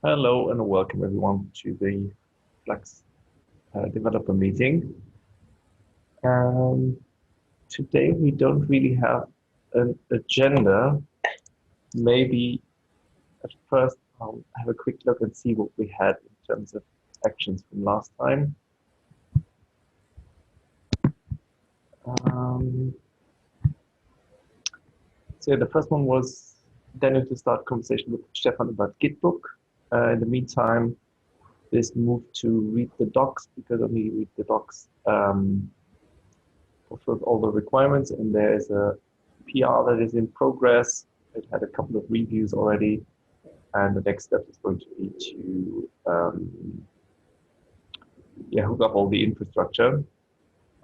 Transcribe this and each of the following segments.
Hello and welcome everyone to the Flux developer meeting. Um, Today we don't really have an agenda. Maybe at first I'll have a quick look and see what we had in terms of actions from last time. Um, so the first one was Daniel to start conversation with Stefan about Gitbook. In the meantime, this move to read the docs because only read the docs fulfilled all the requirements, and there's a PR that is in progress. It had a couple of reviews already, and the next step is going to be to hook up all the infrastructure.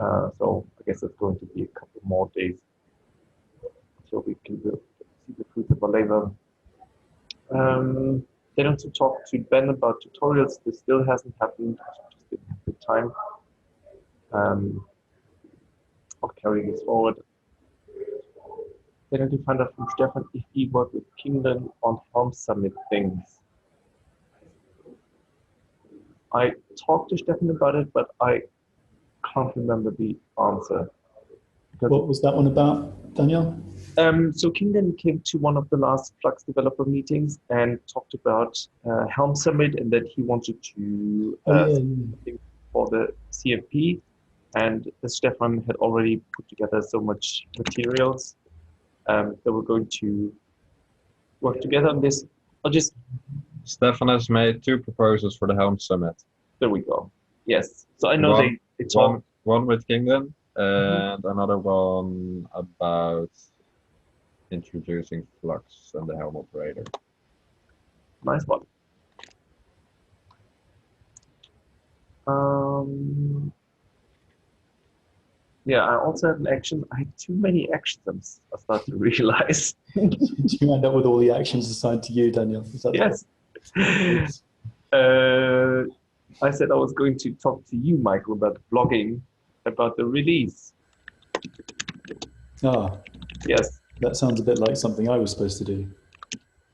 So I guess it's going to be a couple more days until we can see the fruits of our labor. Then also talk to Ben about tutorials. This still hasn't happened. I just didn't have the time. Of carrying this forward. Then I to find out from Stefan if he worked with Kingdom on Helm Summit things. I talked to Stefan about it, but I can't remember the answer. What was that one about, Daniel? So Kingdom came to one of the last Flux developer meetings and talked about Helm Summit and that he wanted to something for the CFP. And Stefan had already put together so much materials that we're going to work together on this. Stefan has made 2 proposals for the Helm Summit. There we go. Yes. So I know they talk. One with Kingdom and another one about introducing Flux and the Helm operator. Nice one. Yeah, I also had an action. I had too many actions. I started to realize. Did you end up with all the actions assigned to you, Daniel? Yes. I said I was going to talk to you, Michael, about blogging about the release. Ah. Yes. That sounds a bit like something I was supposed to do.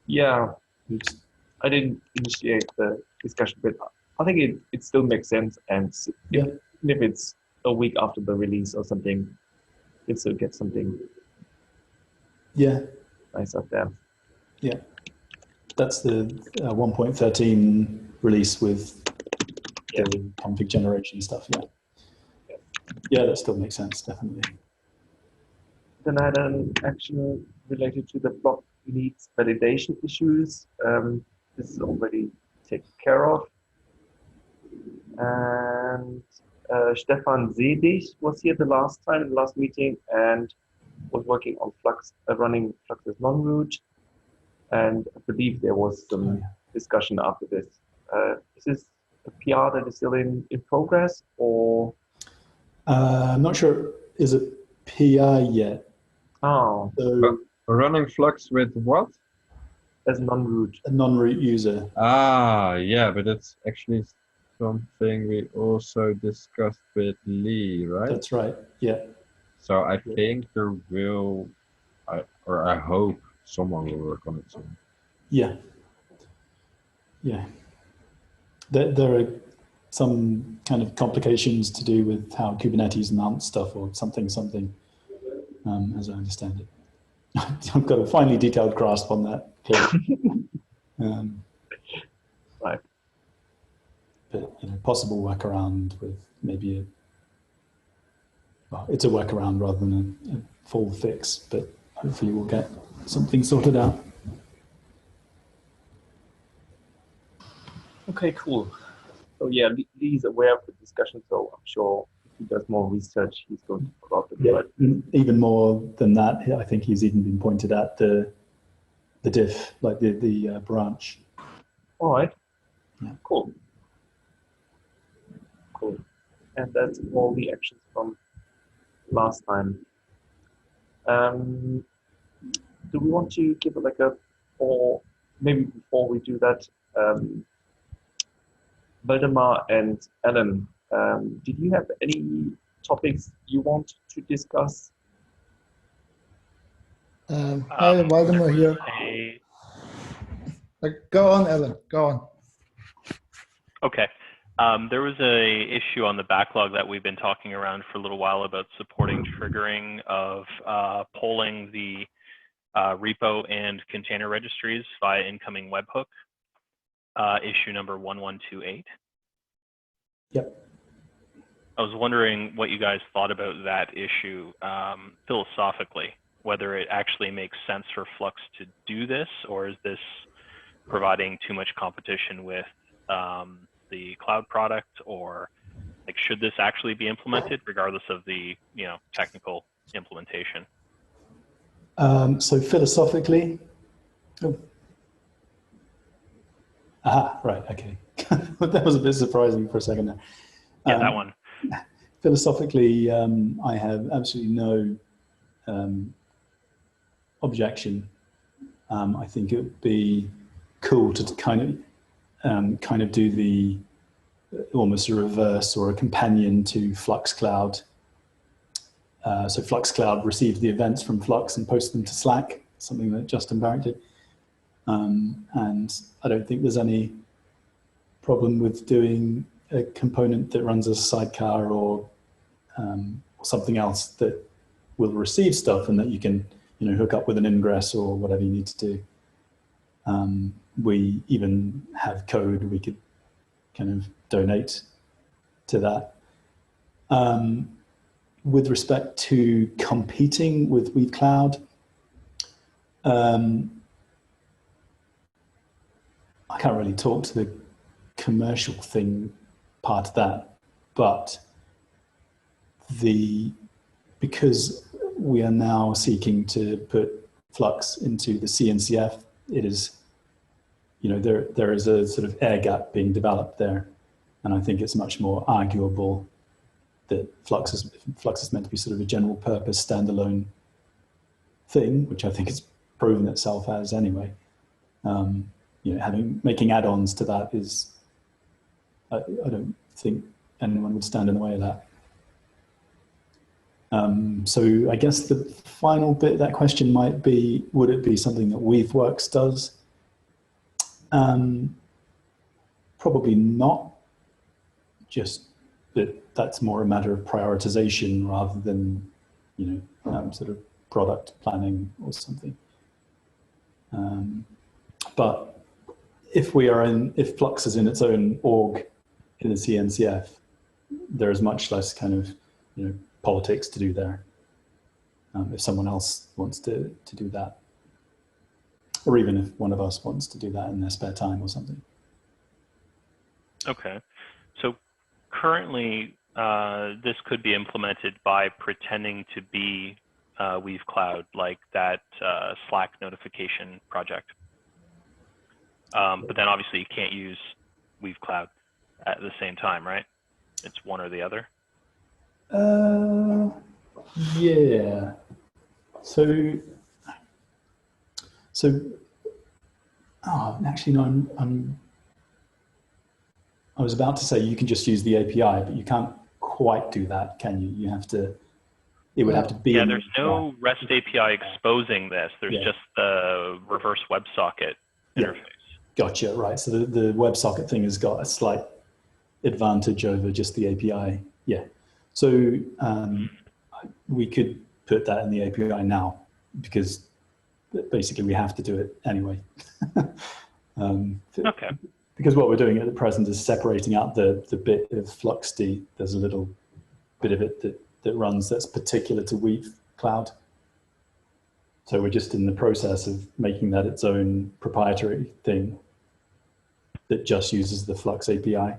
Yeah. Oops. I didn't initiate the discussion, but I think it still makes sense. And even if it's a week after the release or something, you still get something nice out there. Yeah. That's the 1.13 release with the config generation stuff, Yeah, that still makes sense, definitely. Then I had an action related to the block needs validation issues. This is already taken care of. And Stefan Zedig was here the last meeting, and was working on Flux, running Flux as non-root. And I believe there was some discussion after this. Is this a PR that is still in progress, or? I'm not sure. Is it PI yet? Oh. So, running Flux with what? As non-root. A non-root user. Ah, yeah, but it's actually something we also discussed with Lee, right? That's right, yeah. So I think there will, I hope someone will work on it soon. Yeah. Yeah. There are some kind of complications to do with how Kubernetes mounts stuff or something, as I understand it. I've got a finely detailed grasp on that. Right. But possible workaround with maybe it's a workaround rather than a full fix, but hopefully we'll get something sorted out. Okay, cool. So yeah, Lee's aware of the discussion, so I'm sure if he does more research, he's going to follow up with it. Even more than that, I think he's even been pointed at the diff, like the branch. All right. Yeah. Cool. Cool. And that's all the actions from last time. Do we want to give it or maybe before we do that, Valdemar and Ellen, did you have any topics you want to discuss? Hi, Valdemar here. Go on, Ellen. Go on. Okay. There was a issue on the backlog that we've been talking around for a little while about supporting triggering of polling the repo and container registries via incoming webhook, issue number 1128. Yep. I was wondering what you guys thought about that issue philosophically, whether it actually makes sense for Flux to do this, or is this providing too much competition with the cloud product, or like should this actually be implemented regardless of the technical implementation? So philosophically, right, okay. That was a bit surprising for a second there. Yeah, that one. Philosophically, I have absolutely no objection. I think it would be cool to kind of do the almost a reverse or a companion to Flux Cloud. So Flux Cloud receives the events from Flux and posts them to Slack, something that Justin Barrett did. And I don't think there's any problem with doing a component that runs as a sidecar or something else that will receive stuff and that you can hook up with an ingress or whatever you need to do. We even have code we could kind of donate to that. With respect to competing with Weave Cloud, I can't really talk to the commercial thing part of that, but because we are now seeking to put Flux into the CNCF, it is, there is a sort of air gap being developed there. And I think it's much more arguable that Flux is meant to be sort of a general purpose standalone thing, which I think it's proven itself as anyway. Making add-ons to that is, I don't think anyone would stand in the way of that. So I guess the final bit of that question might be, would it be something that Weaveworks does? Probably not. Just that's more a matter of prioritization rather than, sort of product planning or something. But if Flux is in its own org in the CNCF, there is much less kind of, politics to do there. If someone else wants to do that, or even if one of us wants to do that in their spare time or something. Okay, so currently this could be implemented by pretending to be Weave Cloud, like that Slack notification project. But then obviously you can't use Weave Cloud at the same time, right? It's one or the other. Yeah. So actually no, I was about to say you can just use the API, but you can't quite do that, can you? You have to. It would have to be. Yeah, there's no REST API exposing this. There's just the reverse WebSocket interface. Gotcha. Right. So the WebSocket thing has got a slight advantage over just the API. Yeah. So we could put that in the API now because basically we have to do it anyway. Okay. Because what we're doing at the present is separating out the bit of FluxD. There's a little bit of it that runs that's particular to Weave Cloud. So we're just in the process of making that its own proprietary thing that just uses the Flux API.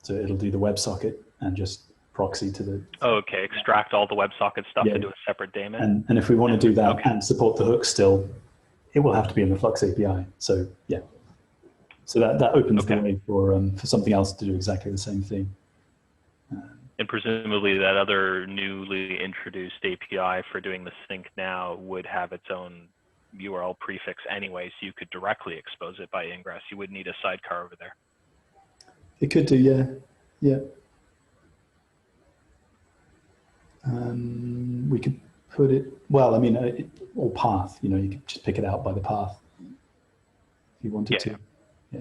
So it'll do the WebSocket and just proxy to the... Oh, okay, extract all the WebSocket stuff into a separate daemon. And if we want to do that and support the hook still, it will have to be in the Flux API. So yeah. So that opens the way for something else to do exactly the same thing. And presumably that other newly introduced API for doing the sync now would have its own URL prefix anyway, so you could directly expose it by ingress. You wouldn't need a sidecar over there. It could do, yeah. Yeah. We could put it, well, I mean, or path, you could just pick it out by the path if you wanted to. Yeah.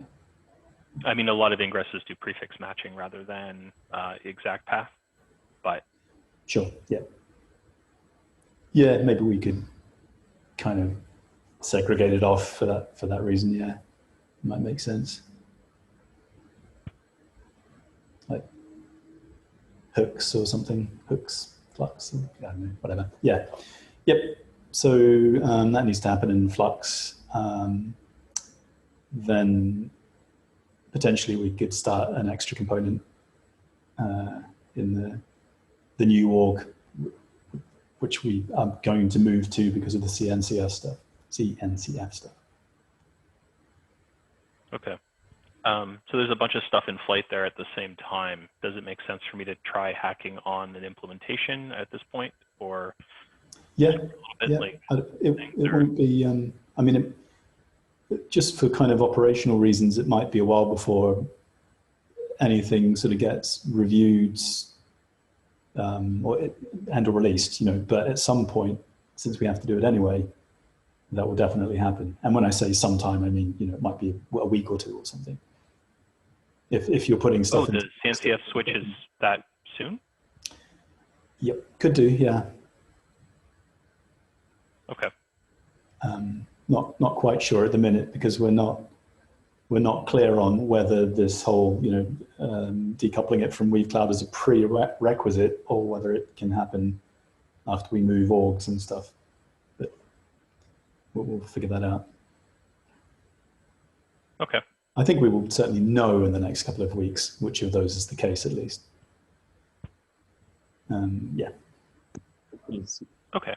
I mean, a lot of ingresses do prefix matching rather than exact path, but. Sure, yeah. Yeah, maybe we could kind of segregate it off for that reason, yeah. Might make sense. Like hooks or something, hooks, flux, I don't know, whatever. Yeah, yep. So that needs to happen in Flux. Then potentially we could start an extra component in the new org, which we are going to move to because of the CNCF stuff. Okay. So there's a bunch of stuff in flight there at the same time. Does it make sense for me to try hacking on an implementation at this point, or? Yeah, yeah. It won't be. I mean, just for kind of operational reasons, it might be a while before anything sort of gets reviewed or released. You know, but at some point, since we have to do it anyway, that will definitely happen. And when I say sometime, I mean, you know, it might be a week or two or something. If you're putting stuff. Oh, the CNCF switches that soon? Yep, could do. Yeah. Okay. Not quite sure at the minute because we're not clear on whether this whole, you know, decoupling it from Weave Cloud is a prerequisite or whether it can happen after we move orgs and stuff. But we'll figure that out. Okay. I think we will certainly know in the next couple of weeks which of those is the case, at least. Yeah. Okay.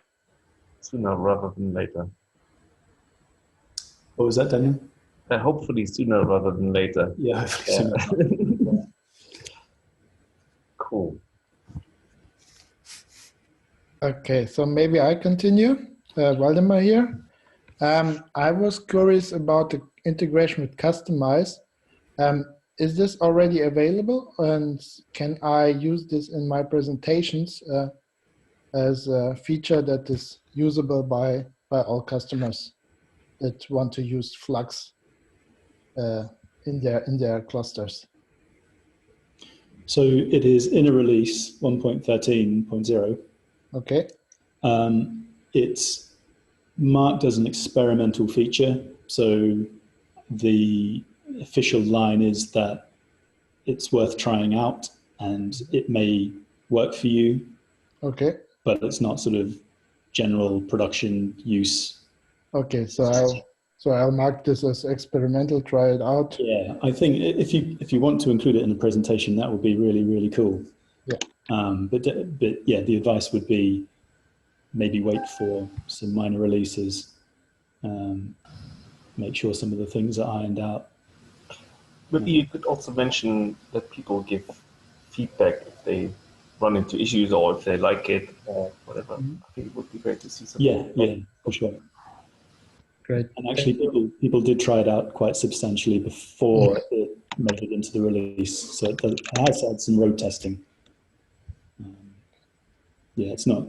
Sooner rather than later. What was that, Daniel? Hopefully sooner rather than later. Yeah, hopefully sooner. Cool. Okay, so maybe I continue. Waldemar here. I was curious about the integration with Customize. Is this already available, and can I use this in my presentations as a feature that is usable by all customers that want to use Flux in their clusters? So it is in a release 1.13.0. Okay. It's marked as an experimental feature. So the official line is that it's worth trying out and it may work for you. Okay. But it's not sort of general production use. Okay, so I'll mark this as experimental, try it out. Yeah, I think if you want to include it in the presentation, that would be really, really cool. Yeah. But yeah, the advice would be maybe wait for some minor releases. Make sure some of the things are ironed out. Maybe you could also mention that people give feedback if they run into issues or if they like it or whatever. I think it would be great to see something. Yeah, for sure. Great. And actually, people did try it out quite substantially before it made it into the release. So it has had some road testing. Yeah, it's not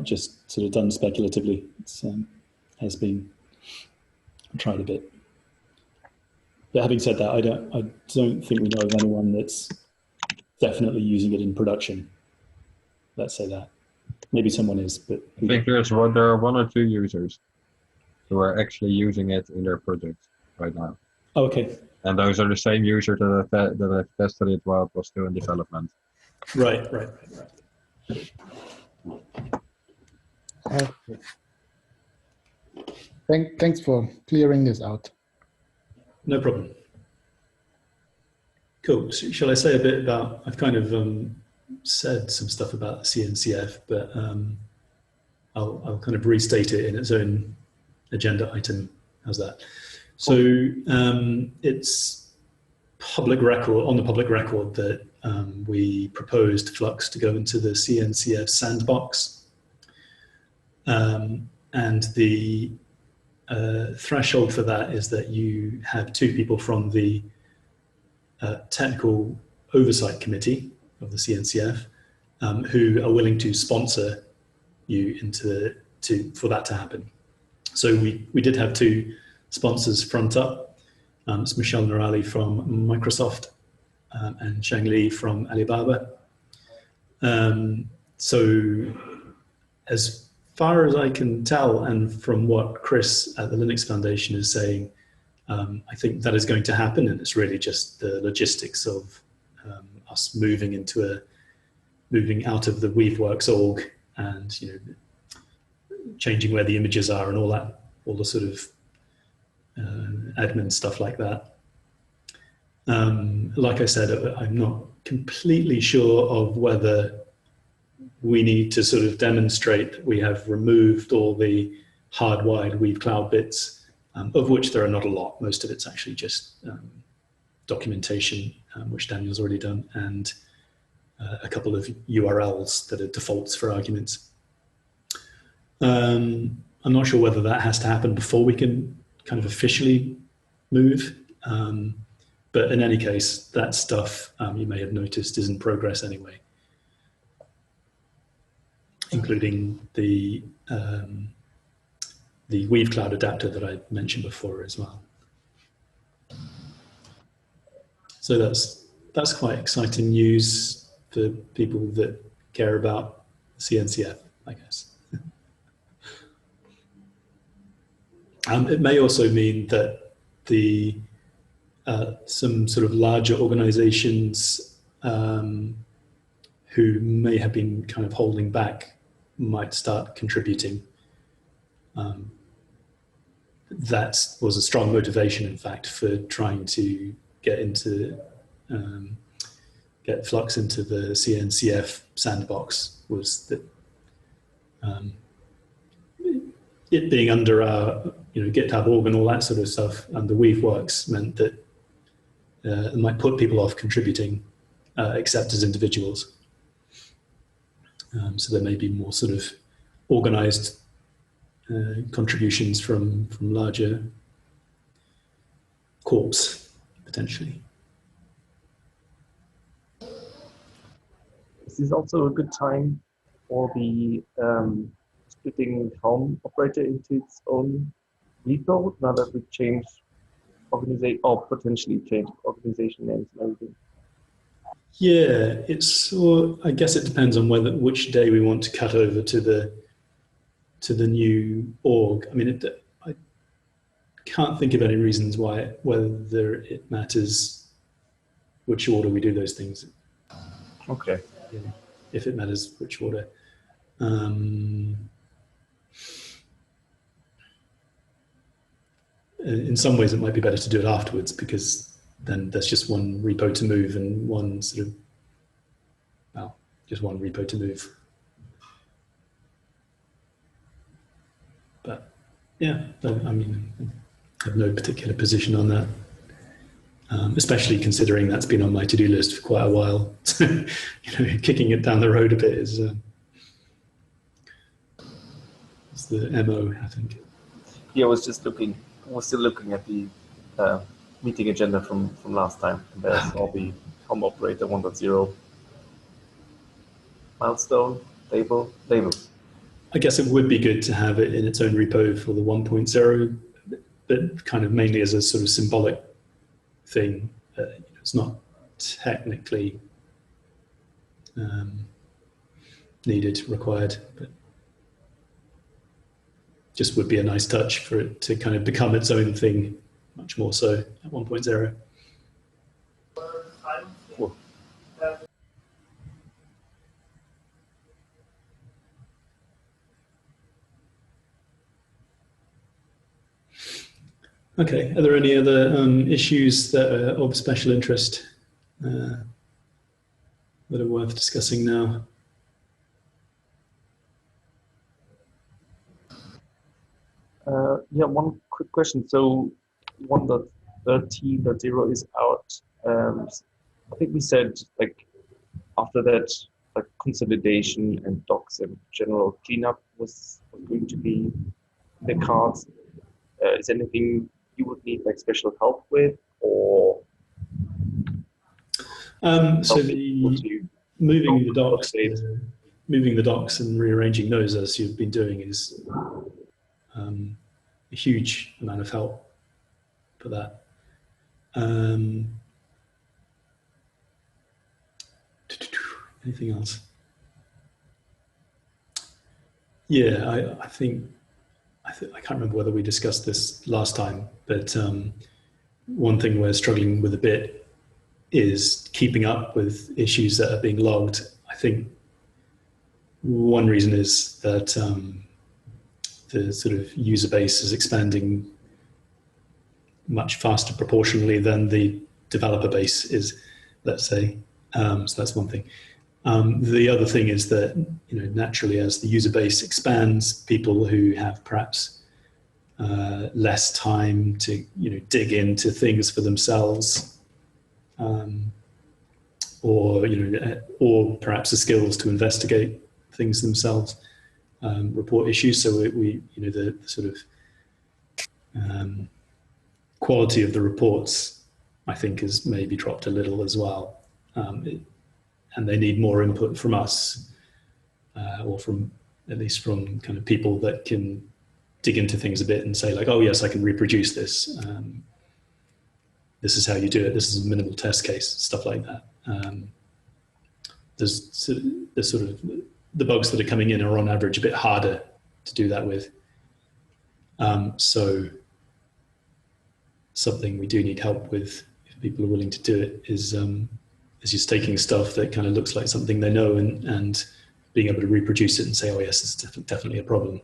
just sort of done speculatively. It's has been tried a bit. But having said that, I don't think we know of anyone that's definitely using it in production. Let's say that. Maybe someone is, but I think there are one or two users who are actually using it in their project right now. Oh, okay. And those are the same users that I've tested it while it was still in development. Right. Okay. Thanks for clearing this out. No problem. Cool. So shall I say a bit about, I've kind of said some stuff about the CNCF, but I'll kind of restate it in its own agenda item. How's that? So it's public record, on the public record, that we proposed Flux to go into the CNCF sandbox. And the threshold for that is that you have two people from the technical oversight committee of the CNCF who are willing to sponsor you for that to happen. So we did have two sponsors front up, It's Michelle Norali from Microsoft and Shang Li from Alibaba. So as far as I can tell, and from what Chris at the Linux Foundation is saying, I think that is going to happen, and it's really just the logistics of us moving out of the Weaveworks org, and changing where the images are and all that, all the sort of admin stuff like that. Like I said, I'm not completely sure of whether we need to sort of demonstrate we have removed all the hardwired Weave Cloud bits, of which there are not a lot. Most of it's actually just documentation, which Daniel's already done, and a couple of URLs that are defaults for arguments. I'm not sure whether that has to happen before we can kind of officially move. But in any case, that stuff you may have noticed is in progress anyway, including the Weave Cloud adapter that I mentioned before as well. So that's quite exciting news for people that care about CNCF, I guess. It may also mean that some sort of larger organizations who may have been kind of holding back might start contributing. That was a strong motivation, in fact, for trying to get Flux into the CNCF sandbox, was that it being under our GitHub org and all that sort of stuff under Weaveworks meant that it might put people off contributing, except as individuals. So there may be more sort of organized contributions from larger corps, potentially. This is also a good time for the splitting Helm operator into its own repo, now that we change organization, or potentially change organization names and everything. Yeah, I guess it depends on which day we want to cut over to the new org. I mean, I can't think of any reasons whether it matters which order we do those things. Okay. Yeah, if it matters which order. In some ways, it might be better to do it afterwards, because then there's just one repo to move and one sort of, well, just one repo to move. But yeah, I mean, I have no particular position on that, especially considering that's been on my to-do list for quite a while. So, kicking it down the road a bit is the MO, I think. Yeah, I was just looking. We're still looking at the meeting agenda from last time. And there's all the Helm operator 1.0 milestone labels. I guess it would be good to have it in its own repo for the 1.0, but kind of mainly as a sort of symbolic thing. It's not technically required, but just would be a nice touch for it to kind of become its own thing, much more so at 1.0. Cool. Okay, are there any other issues that are of special interest that are worth discussing now? Yeah, one quick question. So 1.13.0 is out. I think we said, like, after that, like, consolidation and docs and general cleanup was going to be in the cards. Is anything you would need like special help with, or so moving the docs and rearranging those, as you've been doing, is a huge amount of help for that. Anything else? Yeah, I think I can't remember whether we discussed this last time, but one thing we're struggling with a bit is keeping up with issues that are being logged. I think one reason is that the sort of user base is expanding much faster proportionally than the developer base is, let's say. So that's one thing. The other thing is that, naturally, as the user base expands, people who have perhaps less time to, dig into things for themselves, or perhaps the skills to investigate things themselves, report issues. So the sort of quality of the reports, I think, has maybe dropped a little as well. And they need more input from us, or at least from kind of people that can dig into things a bit and say like, oh yes, I can reproduce this. This is how you do it. This is a minimal test case, stuff like that. There's sort of the bugs that are coming in are on average a bit harder to do that with. So something we do need help with, if people are willing to do it, is just taking stuff that kind of looks like something they know and being able to reproduce it and say, oh yes, it's definitely a problem,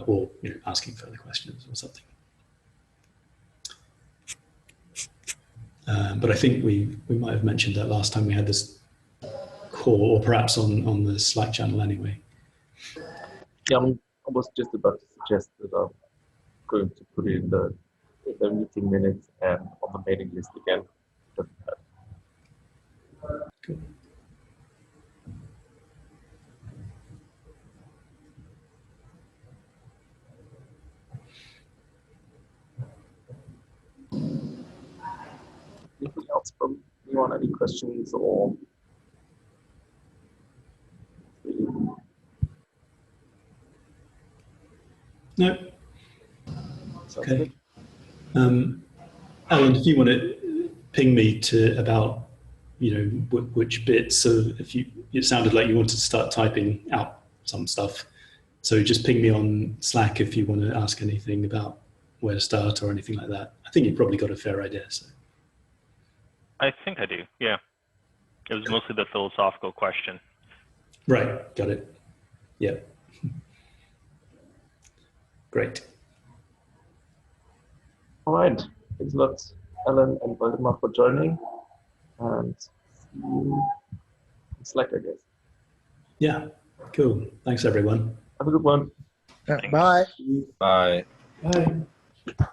or asking further questions or something. But I think we might have mentioned that last time we had this call, or perhaps on the Slack channel anyway. Yeah, I was just about to suggest that I'm going to put in the meeting minutes and on the mailing list again. Cool. Anything else from anyone? Any questions or? No. Sounds Okay. good. Alan, if you want to ping me about, which bits. So it sounded like you wanted to start typing out some stuff. So just ping me on Slack if you want to ask anything about where to start or anything like that. I think you've probably got a fair idea. So. I think I do, yeah. It was mostly the philosophical question. Right, got it. Yeah. Great. All right. Thanks a lot, Alan and Waldemar, for joining. And see you in Slack, I guess. Yeah, cool. Thanks, everyone. Have a good one. Bye. Bye. Bye.